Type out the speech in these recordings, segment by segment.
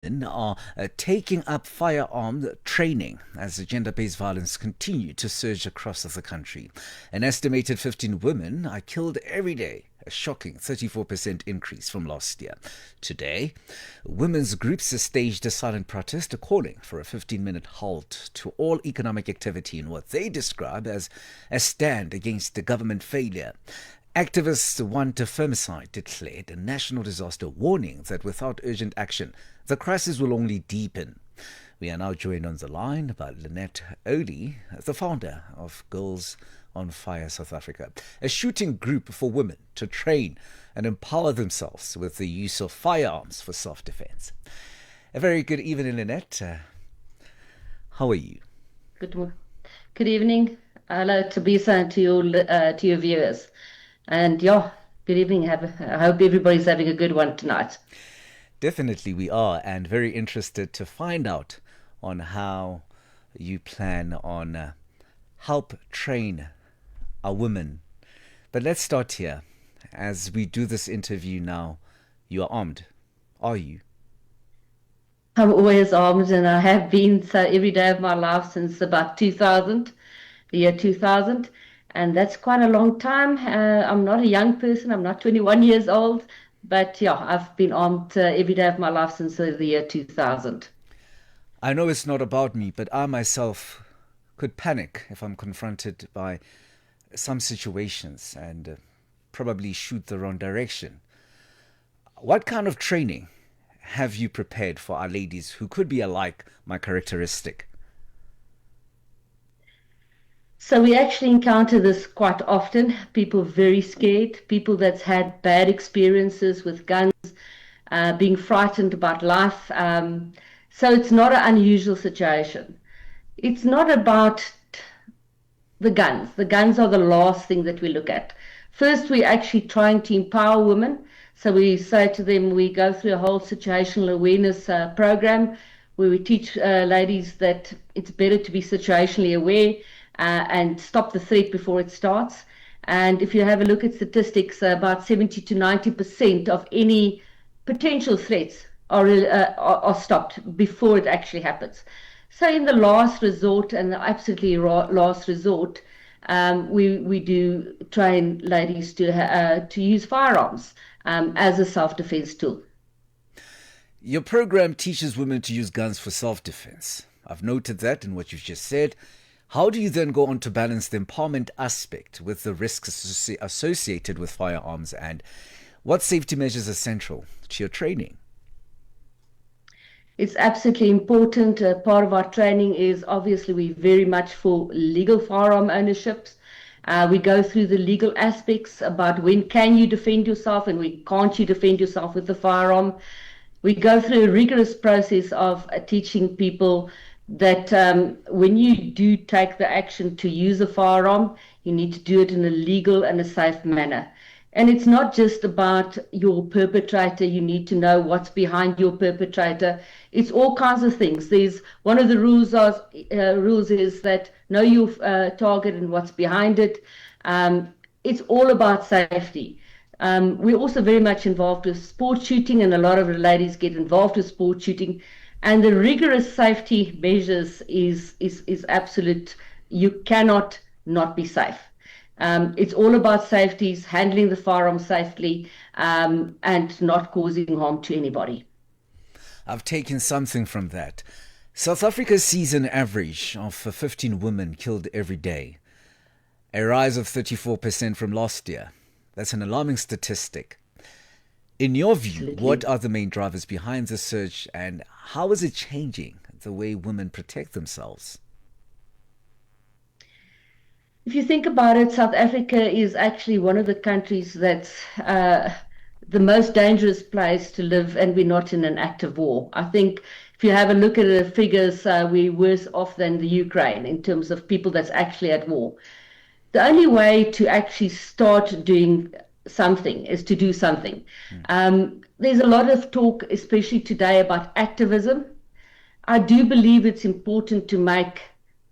Are taking up firearm training as gender-based violence continue to surge across the country. An estimated 15 women are killed every day, a shocking 34% increase from last year. Today, women's groups staged a silent protest calling for a 15-minute halt to all economic activity in what they describe as a stand against the government failure. Activists want a femicide declared a national disaster, warning that without urgent action, the crisis will only deepen. We are now joined on the line by Lynette Owley, the founder of Girls on Fire South Africa, a shooting group for women to train and empower themselves with the use of firearms for self-defense. A very good evening, Lynette. How are you? Good evening. Hello, Tabisa, and to your viewers. And yeah, good evening. I hope everybody's having a good one tonight. Definitely we are, and very interested to find out on how you plan on help train our women. But let's start here. As we do this interview now, you are armed. Are you? I'm always armed, and I have been so every day of my life since about 2000, the year 2000. And that's quite a long time. I'm not a young person. I'm not 21 years old. But yeah, I've been armed every day of my life since the year 2000. I know it's not about me, but I myself could panic if I'm confronted by some situations and probably shoot the wrong direction. What kind of training have you prepared for our ladies who could be alike my characteristic? So we actually encounter this quite often. People very scared, people that's had bad experiences with guns, being frightened about life. So it's not an unusual situation. It's not about the guns. The guns are the last thing that we look at. First, we're actually trying to empower women. So we say to them, we go through a whole situational awareness program where we teach ladies that it's better to be situationally aware and stop the threat before it starts. And if you have a look at statistics, about 70 to 90% of any potential threats are stopped before it actually happens. So in the last resort, and the absolutely last resort, we do train ladies to use firearms as a self-defense tool. Your program teaches women to use guns for self-defense. I've noted that in what you've just said. How do you then go on to balance the empowerment aspect with the risks associated with firearms, and what safety measures are central to your training? It's absolutely important. Part of our training is obviously we very much for legal firearm ownerships. We go through the legal aspects about when can you defend yourself and when can't you defend yourself with the firearm. We go through a rigorous process of teaching people that when you do take the action to use a firearm, you need to do it in a legal and a safe manner. And it's not just about your perpetrator. You need to know what's behind your perpetrator. It's all kinds of things. There's one of the rules is that know your target and what's behind it. It's all about safety. We're also very much involved with sport shooting, and a lot of the ladies get involved with sport shooting. And the rigorous safety measures is absolute. You cannot not be safe. It's all about safeties, handling the firearm safely, and not causing harm to anybody. I've taken something from that. South Africa sees an average of 15 women killed every day, a rise of 34% from last year. That's an alarming statistic. In your view, Absolutely. what are the main drivers behind the surge, and how is it changing the way women protect themselves? If you think about it, South Africa is actually one of the countries that's the most dangerous place to live, and we're not in an active war. I think if you have a look at the figures, we're worse off than the Ukraine in terms of people that's actually at war. The only way to actually start doing something is to do something. There's a lot of talk, especially today, about activism. I do believe it's important to make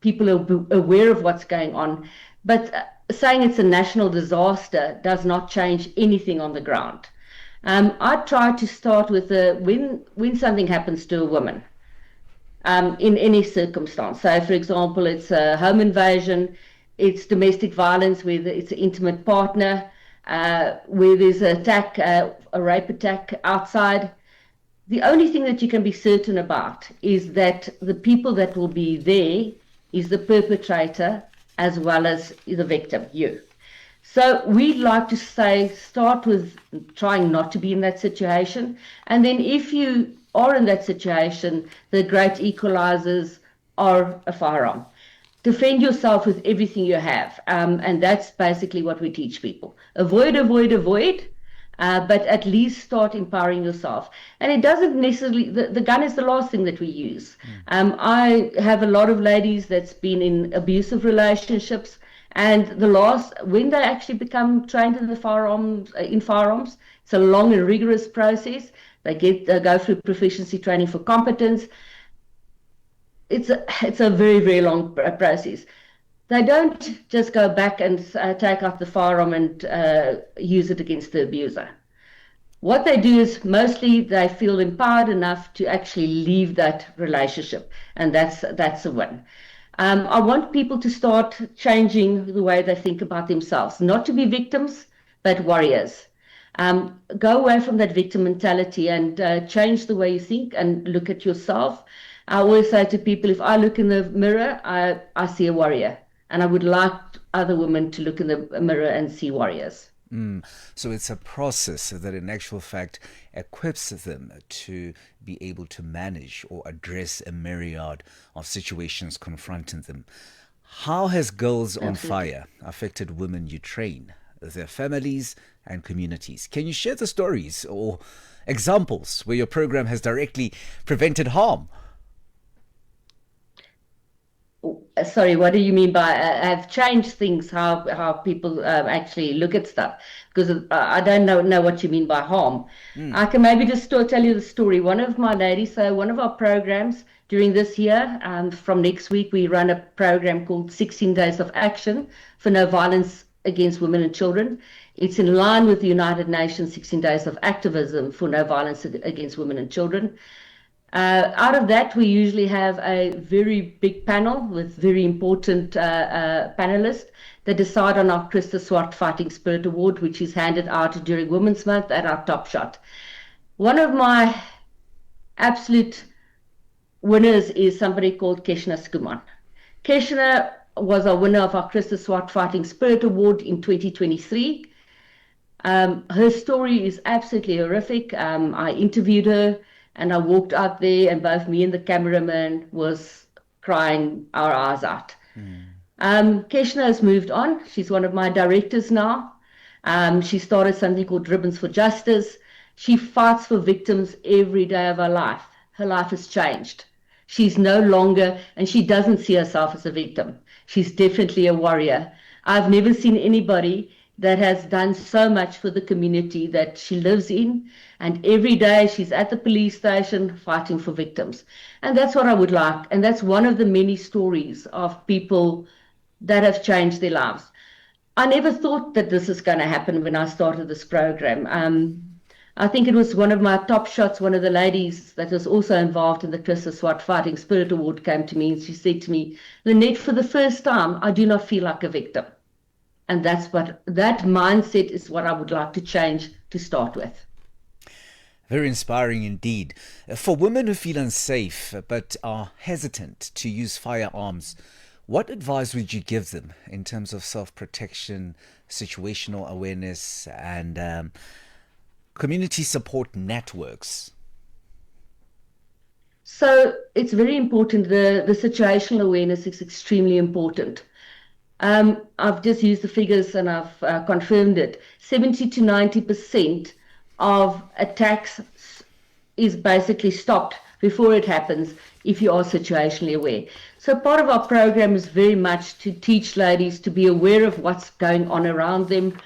people aware of what's going on, but saying it's a national disaster does not change anything on the ground. I try to start with when something happens to a woman, in any circumstance. So, for example, it's a home invasion, it's domestic violence, whether it's an intimate partner, where there's an attack, a rape attack outside. The only thing that you can be certain about is that the people that will be there is the perpetrator as well as the victim, you. So we'd like to say, start with trying not to be in that situation. And then if you are in that situation, the great equalizers are a firearm. Defend yourself with everything you have. And that's basically what we teach people. Avoid, avoid, avoid. But at least start empowering yourself. And it doesn't necessarily, the gun is the last thing that we use. I have a lot of ladies that's been in abusive relationships, and when they actually become trained in firearms, it's a long and rigorous process. They go through proficiency training for competence. It's a very, very long process. They don't just go back and take out the firearm and use it against the abuser. What they do is mostly they feel empowered enough to actually leave that relationship, and that's a win. I want people to start changing the way they think about themselves, not to be victims, but warriors. Go away from that victim mentality and change the way you think and look at yourself. I always say to people, if I look in the mirror, I see a warrior. And I would like other women to look in the mirror and see warriors. So it's a process that in actual fact equips them to be able to manage or address a myriad of situations confronting them. How has Girls on Fire affected women you train, their families and communities? Can you share the stories or examples where your program has directly prevented harm? Sorry, what do you mean by have changed things, how people actually look at stuff? Because I don't know what you mean by harm. I can maybe just tell you the story. One of my ladies, so one of our programs during this year, from next week, we run a program called 16 Days of Action for No Violence Against Women and Children. It's in line with the United Nations 16 Days of Activism for No Violence Against Women and Children. Out of that, we usually have a very big panel with very important panelists that decide on our Christa Swart Fighting Spirit Award, which is handed out during Women's Month at our Top Shot. One of my absolute winners is somebody called Keshna Skuman. Keshna was a winner of our Christa Swart Fighting Spirit Award in 2023. Her story is absolutely horrific. I interviewed her. And I walked out there, and both me and the cameraman was crying our eyes out. Keshna has moved on. She's one of my directors now. She started something called Ribbons for Justice. She fights for victims every day of her life. Her life has changed. She's no longer, and she doesn't see herself as a victim. She's definitely a warrior. I've never seen anybody that has done so much for the community that she lives in. And every day she's at the police station fighting for victims. And that's what I would like. And that's one of the many stories of people that have changed their lives. I never thought that this is going to happen when I started this program. I think it was one of my top shots, one of the ladies that was also involved in the Christa Swart Fighting Spirit Award came to me and she said to me, Lynette, for the first time, I do not feel like a victim. And that mindset is what I would like to change to start with. Very inspiring indeed. For women who feel unsafe but are hesitant to use firearms, what advice would you give them in terms of self-protection, situational awareness, and community support networks? So it's very important. The situational awareness is extremely important. I've just used the figures and I've confirmed it. 70 to 90% of attacks is basically stopped before it happens if you are situationally aware. So part of our program is very much to teach ladies to be aware of what's going on around them,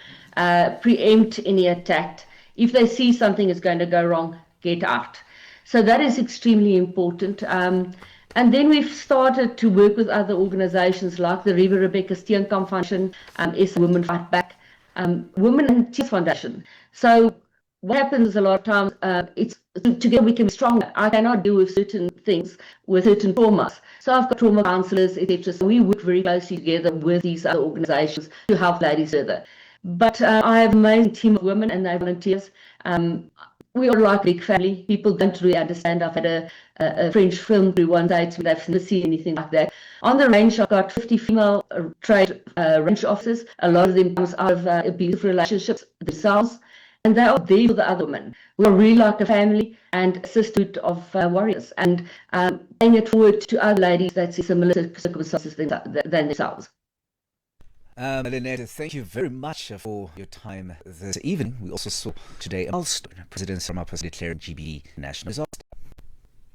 preempt any attack. If they see something is going to go wrong, get out. So that is extremely important. And then we've started to work with other organizations like the Riva Rebecca Steenkamp Foundation, Women Fight Back, Women and Tears Foundation. So what happens is a lot of times it's together we can be stronger. I cannot deal with certain things, with certain traumas. So I've got trauma counselors, etc. So we work very closely together with these other organizations to help ladies further. But I have an amazing team of women and they volunteers. We are like a big family. People don't really understand. I've had a French film crew one day to they've never seen anything like that. On the range, I've got 50 female trade range officers. A lot of them comes out of abusive relationships themselves. And they are there for the other women. We are really like a family and a sisterhood of warriors, and paying it forward to other ladies that see similar circumstances than themselves. Lynette, thank you very much for your time this evening. We also saw today a milestone. President Ramaphosa declaring GBV national disaster.